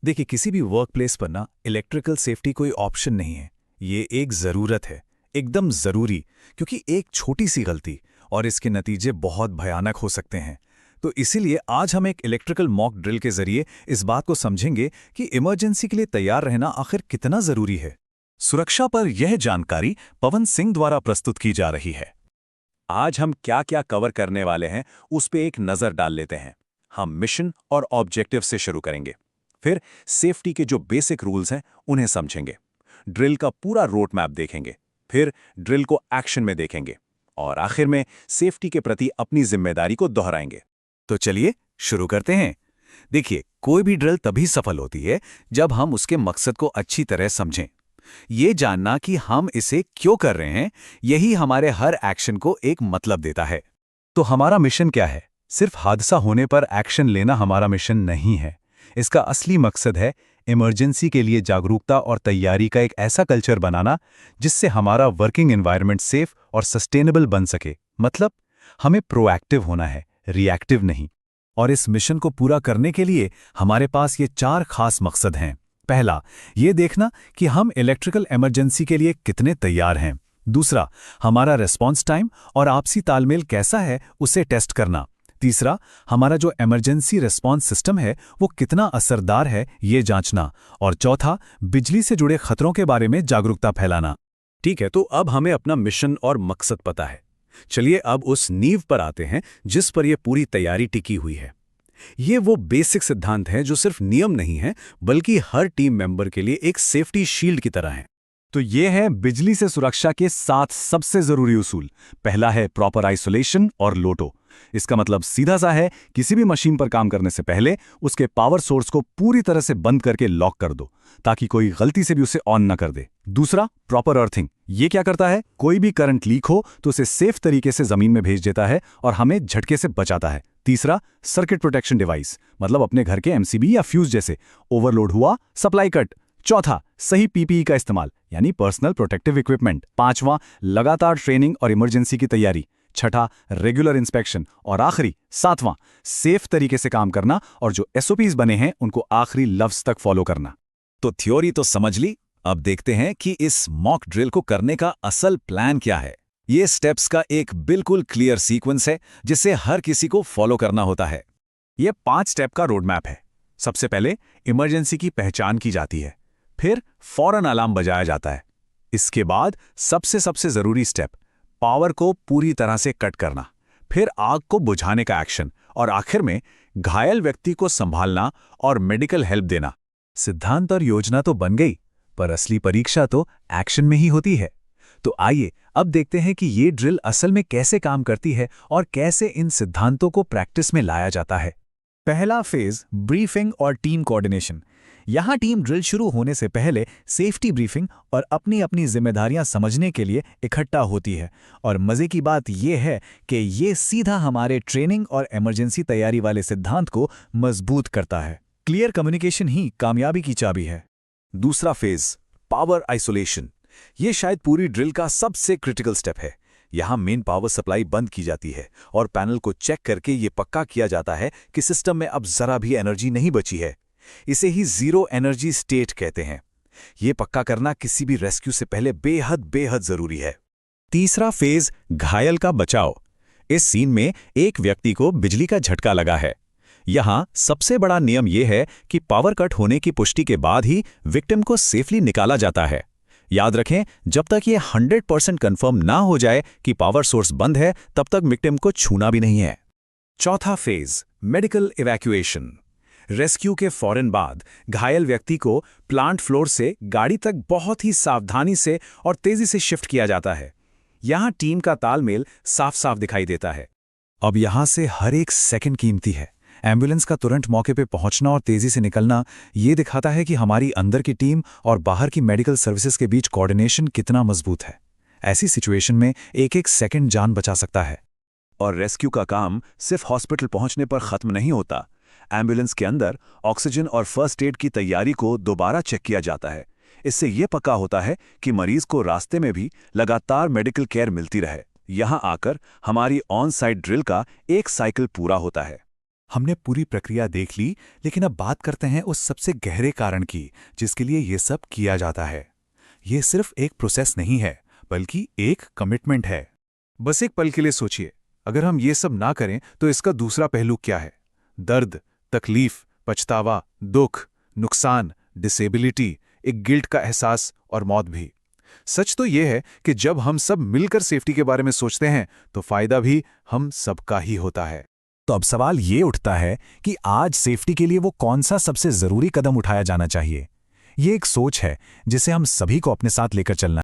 देखिए, किसी भी वर्क प्लेस पर ना इलेक्ट्रिकल सेफ्टी कोई ऑप्शन नहीं है। ये एक ज़रूरत है, एकदम ज़रूरी, क्योंकि एक छोटी सी गलती और इसके नतीजे बहुत भयानक हो सकते हैं। तो इसीलिए आज हम एक इलेक्ट्रिकल मॉक ड्रिल के जरिए इस बात को समझेंगे कि इमरजेंसी के लिए तैयार रहना आखिर कितना ज़रूरी है। सुरक्षा पर यह जानकारी पवन सिंह द्वारा प्रस्तुत की जा रही है। आज हम क्या क्या कवर करने वाले हैं उस पे एक नज़र डाल लेते हैं। हम मिशन और ऑब्जेक्टिव से शुरू करेंगे, फिर सेफ्टी के जो बेसिक रूल्स हैं उन्हें समझेंगे, ड्रिल का पूरा रोड मैप देखेंगे, फिर ड्रिल को एक्शन में देखेंगे और आखिर में सेफ्टी के प्रति अपनी जिम्मेदारी को दोहराएंगे। तो चलिए शुरू करते हैं। देखिए, कोई भी ड्रिल तभी सफल होती है जब हम उसके मकसद को अच्छी तरह समझें। ये जानना कि हम इसे क्यों कर रहे हैं, यही हमारे हर एक्शन को एक मतलब देता है। तो हमारा मिशन क्या है? सिर्फ हादसा होने पर एक्शन लेना हमारा मिशन नहीं है। इसका असली मकसद है इमरजेंसी के लिए जागरूकता और तैयारी का एक ऐसा कल्चर बनाना जिससे हमारा वर्किंग एनवायरनमेंट सेफ और सस्टेनेबल बन सके। मतलब हमें प्रोएक्टिव होना है, रिएक्टिव नहीं। और इस मिशन को पूरा करने के लिए हमारे पास ये 4 खास मकसद हैं। पहला, ये देखना कि हम इलेक्ट्रिकल इमरजेंसी के लिए कितने तैयार हैं। दूसरा, हमारा रिस्पॉन्स टाइम और आपसी तालमेल कैसा है उसे टेस्ट करना। तीसरा, हमारा जो इमरजेंसी रिस्पॉन्स सिस्टम है वो कितना असरदार है ये जांचना। और चौथा, बिजली से जुड़े खतरों के बारे में जागरूकता फैलाना। ठीक है, तो अब हमें अपना मिशन और मकसद पता है। चलिए अब उस नींव पर आते हैं जिस पर यह पूरी तैयारी टिकी हुई है। ये वो बेसिक सिद्धांत हैं जो सिर्फ नियम नहीं हैं बल्कि हर टीम मेंबर के लिए एक सेफ्टी शील्ड की तरह हैं। तो ये है बिजली से सुरक्षा के 7 सबसे जरूरी उसूल। पहला है प्रॉपर आइसोलेशन और लोटो। इसका मतलब सीधा सा है, किसी भी मशीन पर काम करने से पहले उसके पावर सोर्स को पूरी तरह से बंद करके लॉक कर दो ताकि कोई गलती से भी उसे ऑन न कर दे। दूसरा, प्रॉपर अर्थिंग। ये क्या करता है? कोई भी करंट लीक हो तो उसे सेफ तरीके से जमीन में भेज देता है और हमें झटके से बचाता है। तीसरा, सर्किट प्रोटेक्शन डिवाइस, मतलब अपने घर के एमसीबी या फ्यूज जैसे ओवरलोड हुआ, सप्लाई कट। चौथा, सही पीपीई का इस्तेमाल यानी पर्सनल प्रोटेक्टिव इक्विपमेंट। पांचवां, लगातार ट्रेनिंग और इमरजेंसी की तैयारी। छठा, रेगुलर इंस्पेक्शन। और आखिरी, सातवां, सेफ तरीके से काम करना और जो एसओपीज बने हैं उनको आखिरी लफ्ज तक फॉलो करना। तो थ्योरी तो समझ ली, अब देखते हैं कि इस मॉक ड्रिल को करने का असल प्लान क्या है। ये स्टेप्स का एक बिल्कुल क्लियर सीक्वेंस है जिसे हर किसी को फॉलो करना होता है। यह 5 स्टेप का रोड मैप है। सबसे पहले इमरजेंसी की पहचान की जाती है, फिर फौरन अलार्म बजाया जाता है। इसके बाद सबसे जरूरी स्टेप, पावर को पूरी तरह से कट करना, फिर आग को बुझाने का एक्शन और आखिर में घायल व्यक्ति को संभालना और मेडिकल हेल्प देना। सिद्धांत और योजना तो बन गई, पर असली परीक्षा तो एक्शन में ही होती है। तो आइए अब देखते हैं कि ये ड्रिल असल में कैसे काम करती है और कैसे इन सिद्धांतों को प्रैक्टिस में लाया जाता है। पहला फेज, ब्रीफिंग और टीम कोऑर्डिनेशन। यहाँ टीम ड्रिल शुरू होने से पहले सेफ्टी ब्रीफिंग और अपनी अपनी जिम्मेदारियां समझने के लिए इकट्ठा होती है। और मजे की बात यह है कि ये सीधा हमारे ट्रेनिंग और इमरजेंसी तैयारी वाले सिद्धांत को मजबूत करता है। क्लियर कम्युनिकेशन ही कामयाबी की चाबी है। दूसरा फेज, पावर आइसोलेशन। ये शायद पूरी ड्रिल का सबसे क्रिटिकल स्टेप है। यहाँ मेन पावर सप्लाई बंद की जाती है और पैनल को चेक करके ये पक्का किया जाता है कि सिस्टम में अब जरा भी एनर्जी नहीं बची है। इसे ही जीरो एनर्जी स्टेट कहते हैं। ये पक्का करना किसी भी रेस्क्यू से पहले बेहद जरूरी है। तीसरा फेज, घायल का बचाव। इस सीन में एक व्यक्ति को बिजली का झटका लगा है। यहाँ सबसे बड़ा नियम यह है कि पावर कट होने की पुष्टि के बाद ही विक्टिम को सेफली निकाला जाता है। याद रखें, जब तक ये 100% कंफर्म ना हो जाए कि पावर सोर्स बंद है, तब तक विक्टिम को छूना भी नहीं है। चौथा फेज, मेडिकल इवैक्यूएशन। रेस्क्यू के फौरन बाद घायल व्यक्ति को प्लांट फ्लोर से गाड़ी तक बहुत ही सावधानी से और तेजी से शिफ्ट किया जाता है। यहाँ टीम का तालमेल साफ साफ दिखाई देता है। अब यहाँ से हर एक सेकंड कीमती है। एम्बुलेंस का तुरंत मौके पे पहुंचना और तेजी से निकलना ये दिखाता है कि हमारी अंदर की टीम और बाहर की मेडिकल सर्विसेज के बीच कोऑर्डिनेशन कितना मजबूत है। ऐसी सिचुएशन में एक एक सेकंड जान बचा सकता है। और रेस्क्यू का काम सिर्फ हॉस्पिटल पहुंचने पर खत्म नहीं होता। एम्बुलेंस के अंदर ऑक्सीजन और फर्स्ट एड की तैयारी को दोबारा चेक किया जाता है। इससे यह पक्का होता है कि मरीज को रास्ते में भी लगातार मेडिकल केयर मिलती रहे। यहाँ आकर हमारी ऑन साइट ड्रिल का एक साइकिल पूरा होता है। हमने पूरी प्रक्रिया देख ली, लेकिन अब बात करते हैं उस सबसे गहरे कारण की जिसके लिए ये सब किया जाता है। ये सिर्फ एक प्रोसेस नहीं है, बल्कि एक कमिटमेंट है। बस एक पल के लिए सोचिए, अगर हम ये सब ना करें तो इसका दूसरा पहलू क्या है? दर्द, तकलीफ, पछतावा, दुख, नुकसान, डिसेबिलिटी, एक गिल्ट का एहसास और मौत भी। सच तो यह है कि जब हम सब मिलकर सेफ्टी के बारे में सोचते हैं तो फायदा भी हम सबका ही होता है। तो अब सवाल ये उठता है कि आज सेफ्टी के लिए वो कौन सा सबसे जरूरी कदम उठाया जाना चाहिए? ये एक सोच है जिसे हम सभी को अपने साथ लेकर चलना